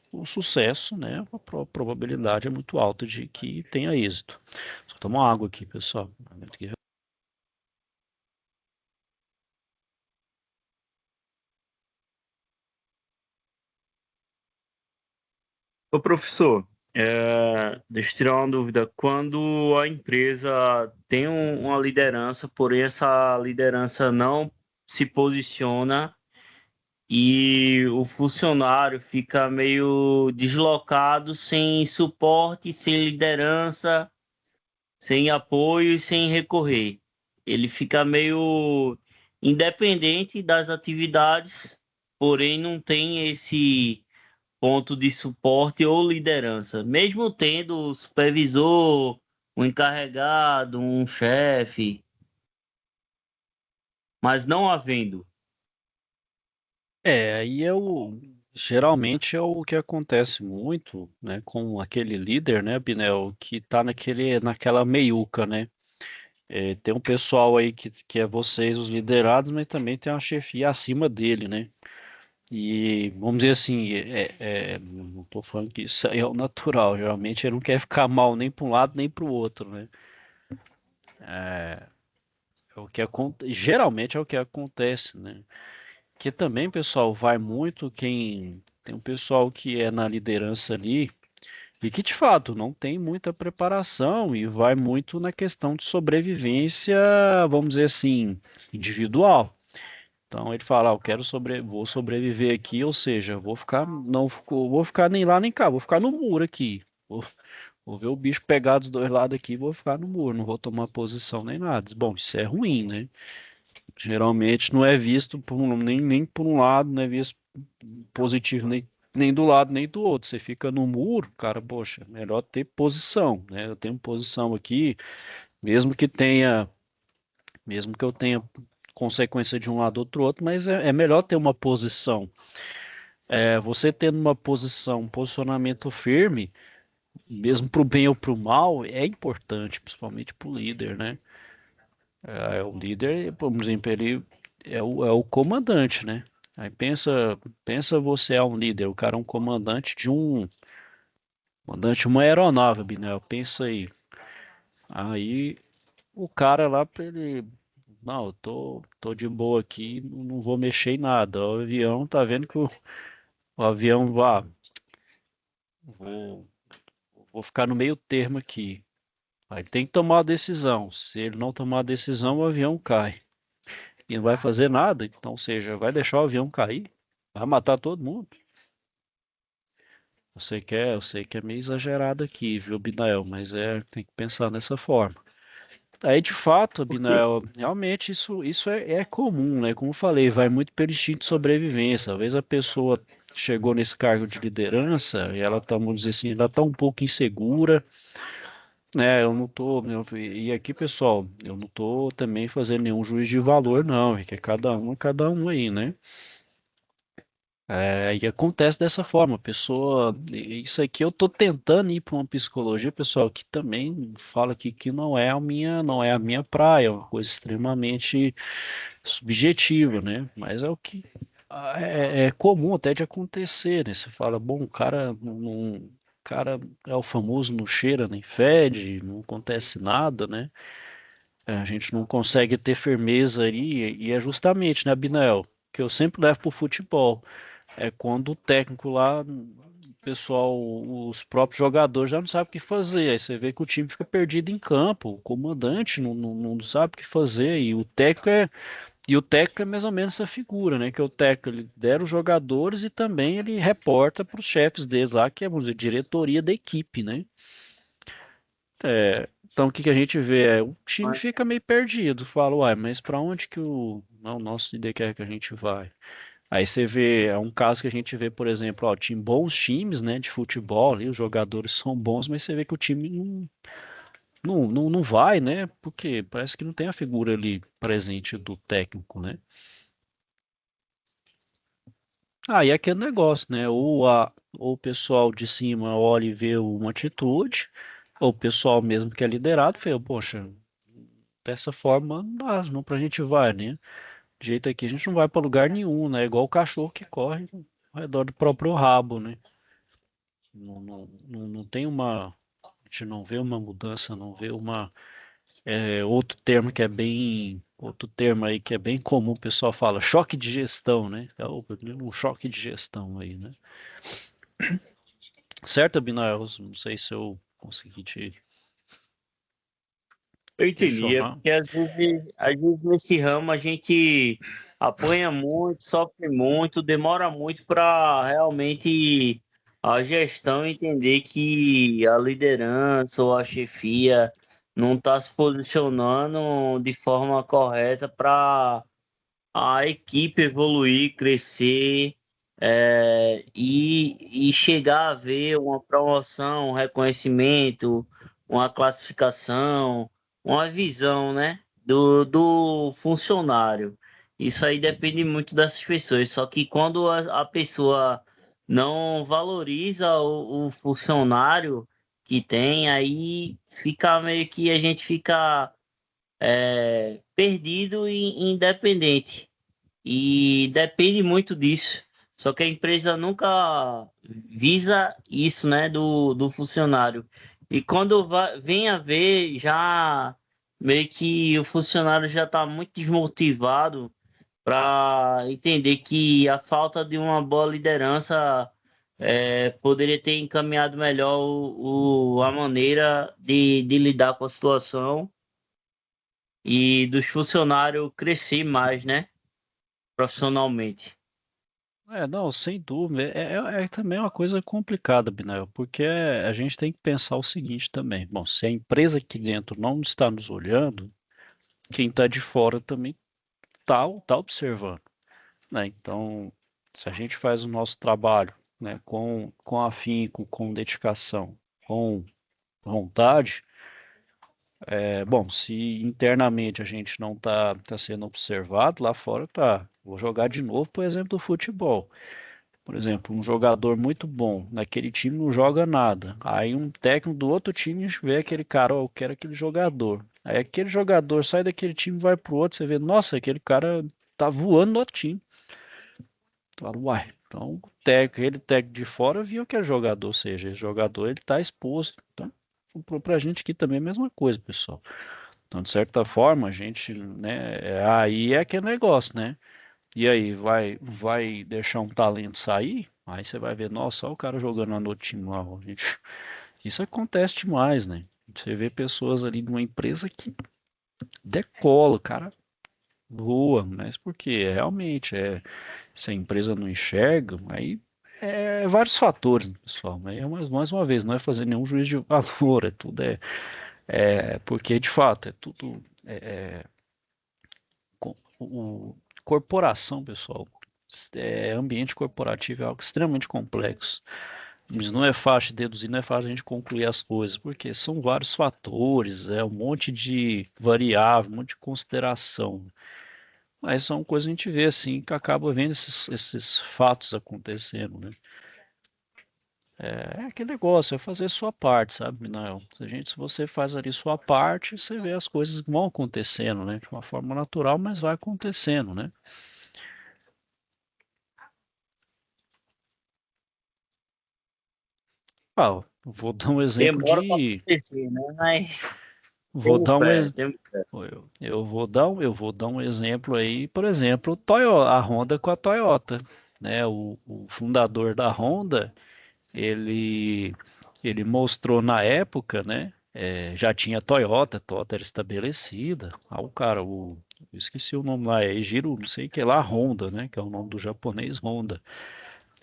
o sucesso, né? A probabilidade é muito alta de que tenha êxito. Só tomar água aqui, pessoal. Ô, professor, deixa eu tirar uma dúvida. Quando a empresa tem uma liderança, porém essa liderança não se posiciona e o funcionário fica meio deslocado, sem suporte, sem liderança, sem apoio e sem recorrer. Ele fica meio independente das atividades, porém não tem esse ponto de suporte ou liderança, mesmo tendo o supervisor, um encarregado, um chefe, mas não havendo. Aí geralmente é o que acontece muito, né, com aquele líder, né, Binel, que tá naquela meiuca, né? Tem um pessoal aí que é vocês, os liderados, mas também tem uma chefia acima dele, né? E vamos dizer assim, não tô falando que isso aí é o natural, geralmente ele não quer ficar mal nem para um lado nem para o outro, né? Geralmente é o que acontece, né? Que também, pessoal, vai muito quem tem um pessoal que é na liderança ali e que de fato não tem muita preparação e vai muito na questão de sobrevivência, vamos dizer assim, individual. Então ele fala, eu vou sobreviver aqui, ou seja, vou ficar nem lá nem cá, vou ficar no muro aqui. Vou ver o bicho pegar dos dois lados aqui, vou ficar no muro, não vou tomar posição nem nada. Bom, isso é ruim, né? Geralmente não é visto nem por um lado, não é visto positivo nem do lado nem do outro. Você fica no muro, cara, poxa, melhor ter posição, né? Eu tenho posição aqui, mesmo que tenha, mesmo que eu tenha consequência de um lado ou do outro, mas é melhor ter uma posição. Você tendo uma posição, um posicionamento firme, mesmo para o bem ou para o mal, é importante, principalmente para o líder, né? O líder, por exemplo, ele é o comandante, né? Aí pensa você é um líder, o cara é um comandante de uma aeronave, Binel, pensa aí. Aí o cara lá, ele, não, eu tô de boa aqui, não vou mexer em nada. O avião, tá vendo que o avião vou, vou ficar no meio termo aqui. Aí tem que tomar a decisão. Se ele não tomar a decisão, o avião cai. E não vai fazer nada, então, ou seja, vai deixar o avião cair, vai matar todo mundo. Eu sei que é meio exagerado aqui, viu, Binael, mas tem que pensar nessa forma. Aí, de fato, Porque, Binael, realmente isso é comum, né? Como eu falei, vai muito pelo instinto de sobrevivência. Às vezes a pessoa chegou nesse cargo de liderança e ela tá, vamos dizer assim, ela tá um pouco insegura, né? Eu não tô, e aqui, pessoal, eu não tô também fazendo nenhum juízo de valor, não, é que é cada um aí, né? E acontece dessa forma, a pessoa, isso aqui eu tô tentando ir para uma psicologia, pessoal, que também fala que não é a minha praia, é uma coisa extremamente subjetiva, né? Mas é o que é comum até de acontecer, né? Você fala, bom, o cara é o famoso não cheira nem fede, não acontece nada, né? A gente não consegue ter firmeza aí, e é justamente, né, Abinael, que eu sempre levo pro futebol. É quando o técnico lá, o pessoal, os próprios jogadores já não sabem o que fazer. Aí você vê que o time fica perdido em campo, o comandante não sabe o que fazer, e o técnico é mais ou menos essa figura, né? Que o técnico ele lidera os jogadores e também ele reporta para os chefes deles lá, que é, vamos dizer, diretoria da equipe, né? Então o que a gente vê o time fica meio perdido, fala, uai, mas para onde que o nosso líder quer que a gente vai? Aí você vê, é um caso que a gente vê, por exemplo, ó, bons times, né, de futebol, ali, os jogadores são bons, mas você vê que o time não vai, né, porque parece que não tem a figura ali presente do técnico, né. Aí é aquele negócio, né, ou o pessoal de cima olha e vê uma atitude, ou o pessoal mesmo que é liderado fala, poxa, dessa forma não dá, não pra gente vai, né. De jeito aqui a gente não vai pra lugar nenhum, né, igual o cachorro que corre ao redor do próprio rabo, né. Não tem uma. A gente não vê uma mudança, não vê uma. Outro termo que é bem. Outro termo aí que é bem comum, o pessoal fala choque de gestão, né? Um choque de gestão aí, né? Certo, Abinael? Não sei se eu consegui te Eu entendi, é questionar. porque às vezes nesse ramo a gente apanha muito, sofre muito, demora muito para realmente a gestão entender que a liderança ou a chefia não está se posicionando de forma correta para a equipe evoluir, crescer, e chegar a ver uma promoção, um reconhecimento, uma classificação, uma visão, né, do funcionário. Isso aí depende muito dessas pessoas. Só que quando a pessoa não valoriza o funcionário que tem, aí fica meio que a gente fica perdido e independente. E depende muito disso. Só que a empresa nunca visa isso, né, do funcionário. E quando vem a ver, já meio que o funcionário já está muito desmotivado para entender que a falta de uma boa liderança poderia ter encaminhado melhor a maneira de lidar com a situação e dos funcionários crescer mais, né, profissionalmente. Não, sem dúvida. Também uma coisa complicada, Binel, porque a gente tem que pensar o seguinte também. Bom, se a empresa aqui dentro não está nos olhando, quem está de fora também tá observando, né? Então, se a gente faz o nosso trabalho, né, com afinco, com dedicação, com vontade, bom, se internamente a gente não tá sendo observado, lá fora tá. Vou jogar de novo, por exemplo, do futebol. Por exemplo, um jogador muito bom naquele time não joga nada. Aí um técnico do outro time vê aquele cara, ó, eu quero aquele jogador. Aí aquele jogador sai daquele time, vai pro outro, você vê, nossa, aquele cara tá voando no outro time. Fala, uai, então ele técnico de fora viu que é jogador, ou seja, esse jogador ele tá exposto. Então, pra gente aqui também é a mesma coisa, pessoal. Então, de certa forma, a gente, né, aí é aquele negócio, né? E aí, vai deixar um talento sair? Aí você vai ver, nossa, olha o cara jogando lá no outro time lá. Gente, isso acontece demais, né? Você vê pessoas ali numa empresa que decola, o cara voa, mas porque realmente se a empresa não enxerga, aí vários fatores, né, pessoal. Mas mais uma vez, não é fazer nenhum juízo de valor, porque de fato é tudo o corporação, pessoal. Ambiente corporativo é algo extremamente complexo. Mas não é fácil de deduzir, não é fácil a gente concluir as coisas, porque são vários fatores, um monte de variável, um monte de consideração. Mas são coisas que a gente vê assim, que acaba vendo esses fatos acontecendo, né? Aquele negócio, é fazer sua parte, sabe, Minael? Se você faz ali sua parte, você vê as coisas que vão acontecendo, né? De uma forma natural, mas vai acontecendo, né? Vou dar um exemplo Demora para de. acontecer, né? Mas Vou tem dar um, fé, ex- tem fé. eu vou dar um exemplo aí, por exemplo, a Honda com a Toyota, né? O fundador da Honda, ele, ele mostrou na época, né? Já tinha a Toyota era estabelecida. O cara, eu esqueci o nome lá, é Ejiro, não sei o que lá, Honda, né? Que é o nome do japonês Honda.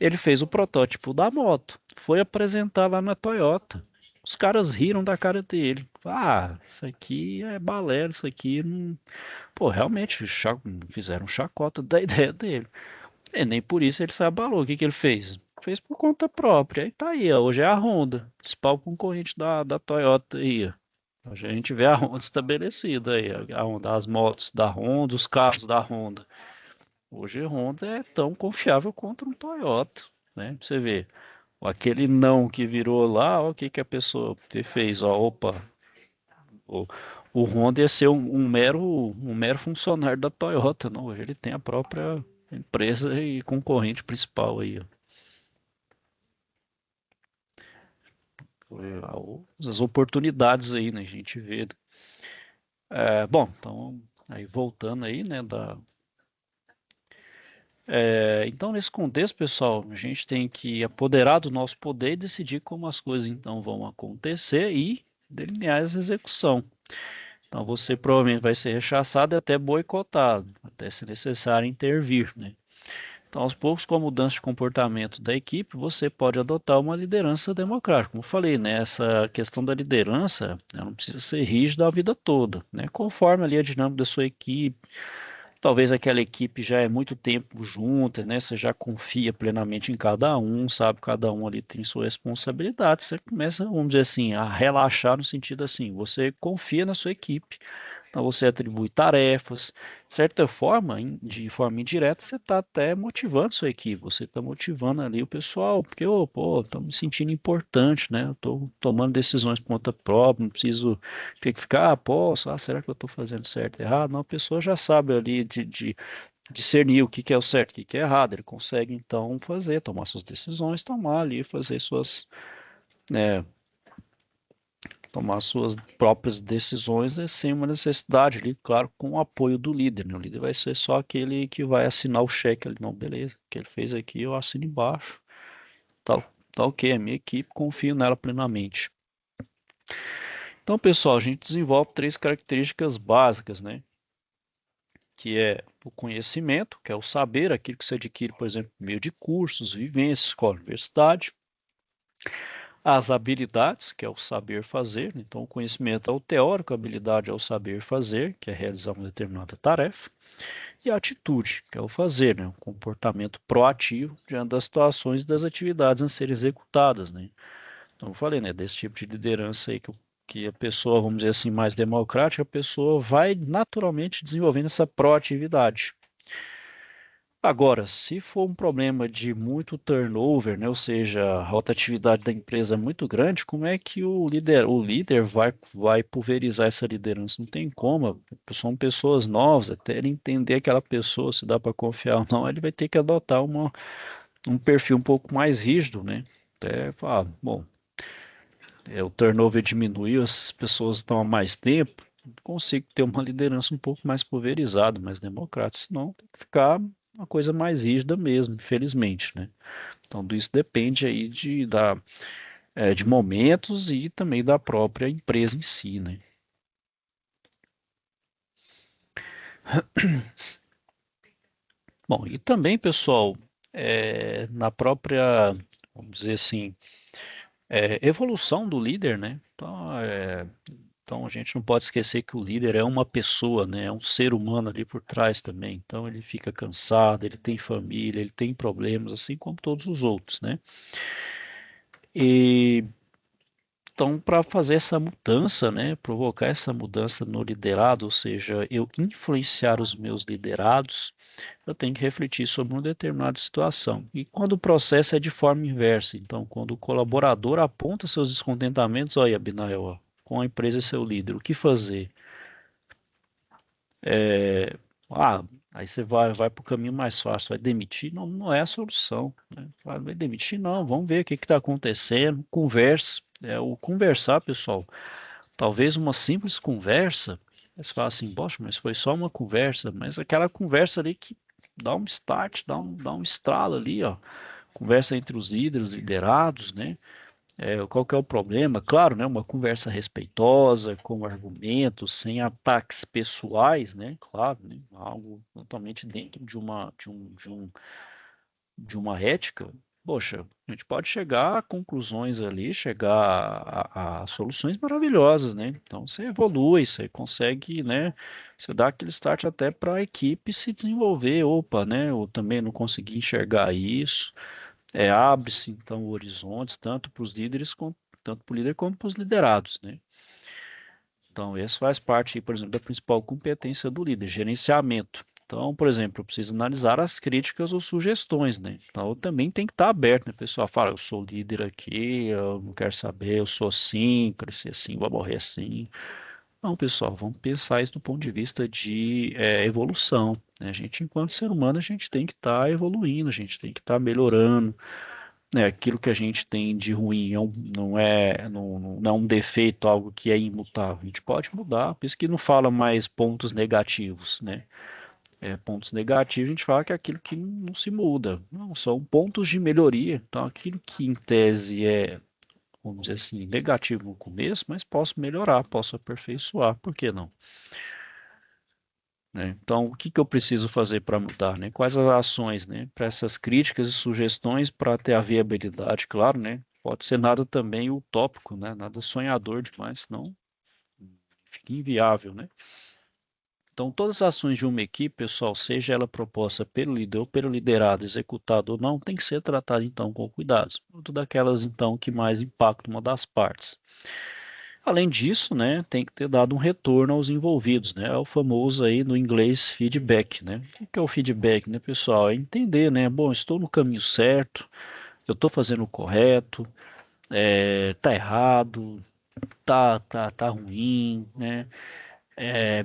Ele fez o protótipo da moto, foi apresentar lá na Toyota. Os caras riram da cara dele. Isso aqui é balela, isso aqui não. Pô, realmente fizeram chacota da ideia dele. Nem por isso ele se abalou. O que que ele fez? Fez por conta própria. Aí tá aí, ó. Hoje é a Honda, principal concorrente da Toyota aí, ó. Hoje a gente vê a Honda estabelecida aí, a Honda, as motos da Honda, os carros da Honda. Hoje a Honda é tão confiável quanto um Toyota, né? Pra você ver. Aquele não que virou lá, ó, o que que a pessoa fez? Ó, opa, o, o Honda ia ser um mero funcionário da Toyota, não. Hoje ele tem a própria empresa e concorrente principal aí, ó. As oportunidades aí, né? A gente vê. Bom, então, aí voltando aí, né, então, nesse contexto, pessoal, a gente tem que apoderar do nosso poder e decidir como as coisas então vão acontecer e delinear essa execução. Então, você provavelmente vai ser rechaçado e até boicotado, até se necessário intervir, né? Então, aos poucos, com a mudança de comportamento da equipe, você pode adotar uma liderança democrática. Como eu falei, né, essa questão da liderança, ela não precisa ser rígida a vida toda, né? Conforme ali a dinâmica da sua equipe, talvez aquela equipe já é muito tempo junta, né? Você já confia plenamente em cada um, sabe? Cada um ali tem sua responsabilidade. Você começa, vamos dizer assim, a relaxar no sentido assim, você confia na sua equipe. Então você atribui tarefas, de certa forma, de forma indireta, você está até motivando sua equipe, você está motivando ali o pessoal, porque, oh, pô, estou me sentindo importante, né? Estou tomando decisões por conta própria, não preciso ter que ficar, pô, será que eu estou fazendo certo e errado? Não, a pessoa já sabe ali de discernir o que, que é o certo, o que, que é errado, ele consegue então fazer, tomar suas decisões, tomar ali, fazer suas, né, tomar suas próprias decisões, né, sem uma necessidade ali, claro, com o apoio do líder, né? O líder vai ser só aquele que vai assinar o cheque ali, não, beleza, o que ele fez aqui eu assino embaixo, tá ok, a minha equipe, confio nela plenamente. Então, pessoal, a gente desenvolve 3 características básicas, né? Que é o conhecimento, que é o saber, aquilo que você adquire, por exemplo, por meio de cursos, vivências, escola, universidade. As habilidades, que é o saber fazer, então o conhecimento é o teórico, a habilidade é o saber fazer, que é realizar uma determinada tarefa. E a atitude, que é o fazer, né? O comportamento proativo diante das situações e das atividades a serem executadas, né? Então, eu falei, né, desse tipo de liderança aí que a pessoa, vamos dizer assim, mais democrática, a pessoa vai naturalmente desenvolvendo essa proatividade. Agora, se for um problema de muito turnover, né, ou seja, a rotatividade da empresa é muito grande, como é que o líder vai pulverizar essa liderança? Não tem como. São pessoas novas, até ele entender aquela pessoa, se dá para confiar ou não, ele vai ter que adotar um perfil um pouco mais rígido, né? Até falar, bom, o turnover diminuiu, as pessoas estão há mais tempo, consigo ter uma liderança um pouco mais pulverizada, mais democrática, senão tem que ficar uma coisa mais rígida mesmo, infelizmente, né? Então, isso depende aí de momentos e também da própria empresa em si, né? Bom, e também, pessoal, na própria, vamos dizer assim, evolução do líder, né? Então a gente não pode esquecer que o líder é uma pessoa, né? É um ser humano ali por trás também. Então ele fica cansado, ele tem família, ele tem problemas, assim como todos os outros, né? E então para fazer essa mudança, né? Provocar essa mudança no liderado, ou seja, eu influenciar os meus liderados, eu tenho que refletir sobre uma determinada situação. E quando o processo é de forma inversa, então quando o colaborador aponta seus descontentamentos, olha, Abinael, ó, com a empresa e seu líder, o que fazer? É, aí você vai para o caminho mais fácil, vai demitir, não, não é a solução, né? Vai demitir, não, vamos ver o que está acontecendo, converse, o conversar, pessoal, talvez uma simples conversa, você fala assim, poxa, mas foi só uma conversa, mas aquela conversa ali que dá um start, dá um estralo ali, ó, conversa entre os líderes, liderados, né? Qual que é o problema? Claro, né, uma conversa respeitosa, com argumentos, sem ataques pessoais, né? Claro, né, algo totalmente dentro de uma ética. poxa, a gente pode chegar a conclusões ali, chegar a soluções maravilhosas, né? Então você evolui, você consegue, né? Você dá aquele start até para a equipe se desenvolver. Opa, né? Eu também não consegui enxergar isso. Abre-se então horizontes tanto para os líderes, tanto para o líder como para os liderados, né? Então, esse faz parte, por exemplo, da principal competência do líder, gerenciamento. Então, por exemplo, eu preciso analisar as críticas ou sugestões, né? Então, eu também tenho que estar aberto, né? O pessoal fala, eu sou líder aqui, eu não quero saber, eu sou assim, cresci assim, vou morrer assim. Não, pessoal, vamos pensar isso do ponto de vista de evolução, né? A gente, enquanto ser humano, a gente tem que estar evoluindo, a gente tem que estar melhorando, né? Aquilo que a gente tem de ruim não é um defeito, algo que é imutável. A gente pode mudar, por isso que não fala mais pontos negativos, né? Pontos negativos, a gente fala que é aquilo que não se muda. Não, são pontos de melhoria. Então, aquilo que em tese vamos dizer assim, negativo no começo, mas posso melhorar, posso aperfeiçoar, por que não? Né? Então, o que que eu preciso fazer para mudar, né? Quais as ações, né? Para essas críticas e sugestões para ter a viabilidade, claro, né? Pode ser nada também utópico, né? Nada sonhador demais, senão fica inviável, né? Então, todas as ações de uma equipe, pessoal, seja ela proposta pelo líder ou pelo liderado, executada ou não, tem que ser tratada, então, com cuidado. Tudo aquelas, então, que mais impactam uma das partes. Além disso, né, tem que ter dado um retorno aos envolvidos, né? É o famoso aí no inglês feedback, né? O que é o feedback, né, pessoal? É entender, né? Bom, estou no caminho certo, eu estou fazendo o correto, tá errado, tá ruim, né?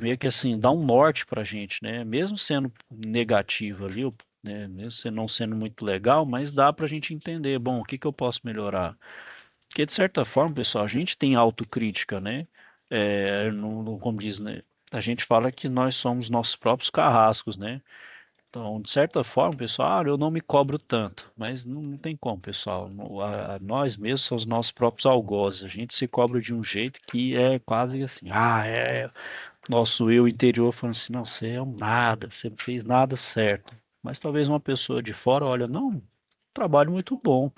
Meio que assim, dá um norte pra gente, né? Mesmo sendo negativo ali, né? Mesmo não sendo muito legal, mas dá pra gente entender, bom, o que que eu posso melhorar? Porque, de certa forma, pessoal, a gente tem autocrítica, né? Como diz, né? A gente fala que nós somos nossos próprios carrascos, né? Então, de certa forma, pessoal, eu não me cobro tanto, mas não tem como, pessoal. Nós mesmos somos os nossos próprios algozes. A gente se cobra de um jeito que é quase assim, nosso eu interior falando assim, não, você é um nada, você não fez nada certo. Mas talvez uma pessoa de fora olha, não, trabalho muito bom,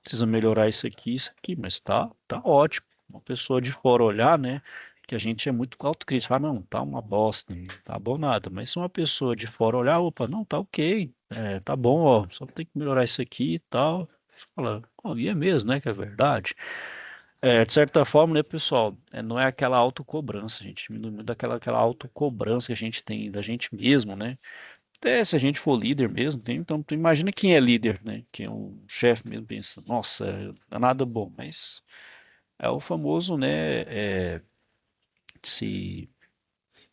precisa melhorar isso aqui, mas tá ótimo. Uma pessoa de fora olhar, né? Que a gente é muito autocrítico, fala, não, tá uma bosta, não tá bom nada. Mas se uma pessoa de fora olhar, opa, não, tá ok, tá bom, ó, só tem que melhorar isso aqui e tal. Você fala, oh, e é mesmo, né, que é verdade. De certa forma, né, pessoal, não é aquela autocobrança, gente, diminui muito aquela autocobrança que a gente tem da gente mesmo, né? Até se a gente for líder mesmo, então tu imagina quem é líder, né? Quem é um chefe mesmo pensa, nossa, não é nada bom, mas é o famoso, né? Se,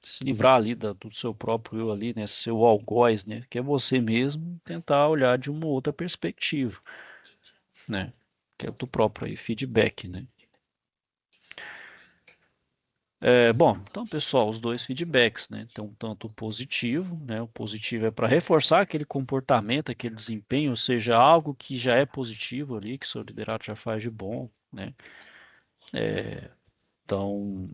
se livrar ali do seu próprio eu ali, né? Seu algoz, né? Que é você mesmo tentar olhar de uma outra perspectiva, né? Que é o teu próprio aí, feedback, né? Bom, então, pessoal, os dois feedbacks, né? Tem um tanto positivo, né? O positivo é para reforçar aquele comportamento, aquele desempenho, ou seja, algo que já é positivo ali, que o seu liderato já faz de bom, né? Então,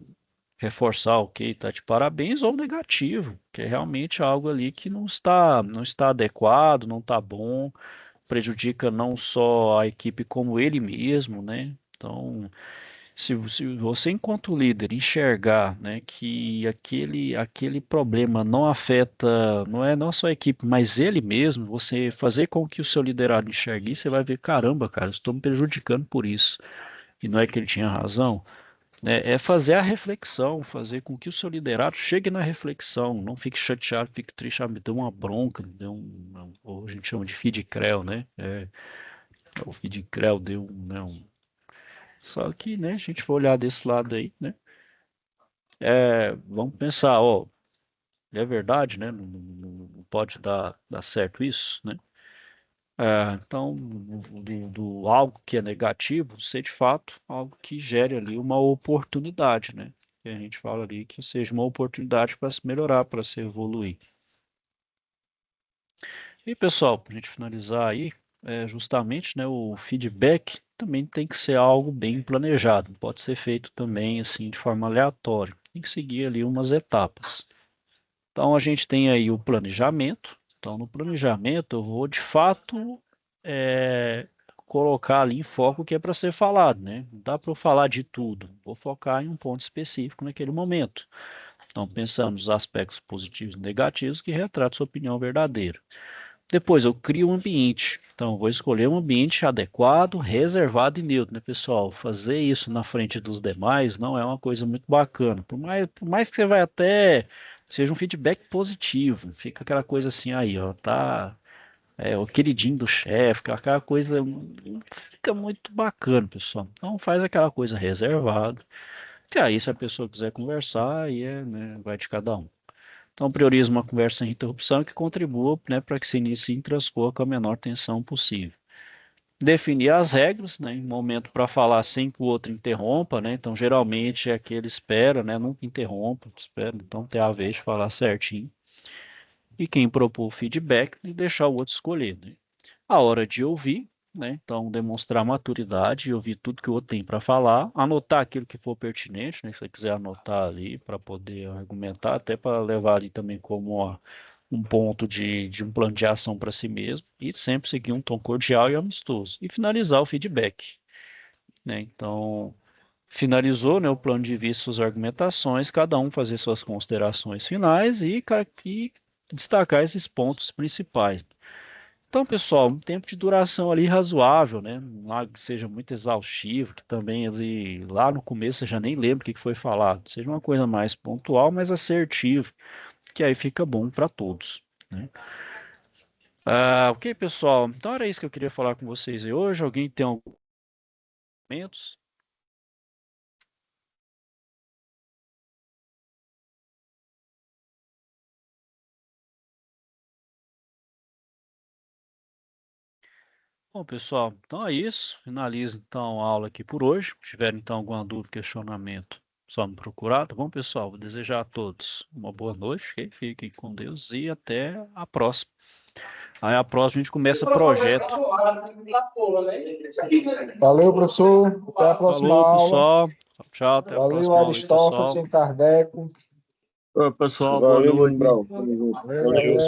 reforçar, ok, tá de parabéns, ou negativo, que é realmente algo ali que não está adequado, não está bom, prejudica não só a equipe como ele mesmo, né? Então, se você, enquanto líder, enxergar, né, que aquele problema não afeta, não só a equipe, mas ele mesmo, você fazer com que o seu liderado enxergue isso, você vai ver, caramba, cara, estou me prejudicando por isso. E não é que ele tinha razão, né? É fazer a reflexão, fazer com que o seu liderado chegue na reflexão, não fique chateado, fique triste, me deu uma bronca, me deu ou a gente chama de feed creu, né? O feed creu deu né, só que, né, a gente for olhar desse lado aí, né? Vamos pensar, ó, é verdade, né? Não pode dar certo isso, né? Então, do algo que é negativo, ser de fato algo que gere ali uma oportunidade, né? Que a gente fala ali que seja uma oportunidade para se melhorar, para se evoluir. E pessoal, para a gente finalizar aí, justamente, né, o feedback também tem que ser algo bem planejado, não pode ser feito também assim de forma aleatória, tem que seguir ali umas etapas. Então a gente tem aí o planejamento. Então no planejamento eu vou de fato colocar ali em foco o que é para ser falado, né? Não dá para eu falar de tudo, vou focar em um ponto específico naquele momento. Então, pensando nos aspectos positivos e negativos que retratam sua opinião verdadeira. Depois, eu crio um ambiente. Então, vou escolher um ambiente adequado, reservado e neutro, né, pessoal? Fazer isso na frente dos demais não é uma coisa muito bacana. Por mais que você vai até seja um feedback positivo, fica aquela coisa assim aí, ó, tá o queridinho do chefe, aquela coisa não fica muito bacana, pessoal. Então faz aquela coisa reservada, que aí se a pessoa quiser conversar, aí né, vai de cada um. Então prioriza uma conversa sem interrupção que contribua, né, para que se inicie e transcorra com a menor tensão possível. Definir as regras, né, em momento para falar sem que o outro interrompa, né, então geralmente é que ele espera, né, nunca interrompa, espera, então ter a vez de falar certinho. E quem propor feedback, e deixar o outro escolher, né. A hora de ouvir, né, então demonstrar maturidade e ouvir tudo que o outro tem para falar, anotar aquilo que for pertinente, né, se você quiser anotar ali para poder argumentar, até para levar ali também como um ponto de um plano de ação para si mesmo, e sempre seguir um tom cordial e amistoso. E finalizar o feedback, né? Então, finalizou, né, o plano de vista, suas argumentações, cada um fazer suas considerações finais e destacar esses pontos principais. Então, pessoal, um tempo de duração ali razoável, né? Nada que seja muito exaustivo, que também ali, lá no começo você já nem lembra o que foi falado. Seja uma coisa mais pontual, mais assertiva, que aí fica bom para todos, né? Ok, pessoal. Então era isso que eu queria falar com vocês aí hoje. Alguém tem alguns comentários? Bom, pessoal, então é isso. Finalizo então a aula aqui por hoje. Se tiver então alguma dúvida, questionamento, só me procurar, tá bom, pessoal? Vou desejar a todos uma boa noite, ok? Fiquem com Deus e até a próxima. Aí a próxima a gente começa projeto. Valeu, professor. Até a próxima Falou, aula. pessoal. Tchau, até a Valeu, próxima aula aí, pessoal. Aristófanes, Kardec. Ô, pessoal, boa Valeu, noite. Mano Brown. Tamo junto. Valeu, galera.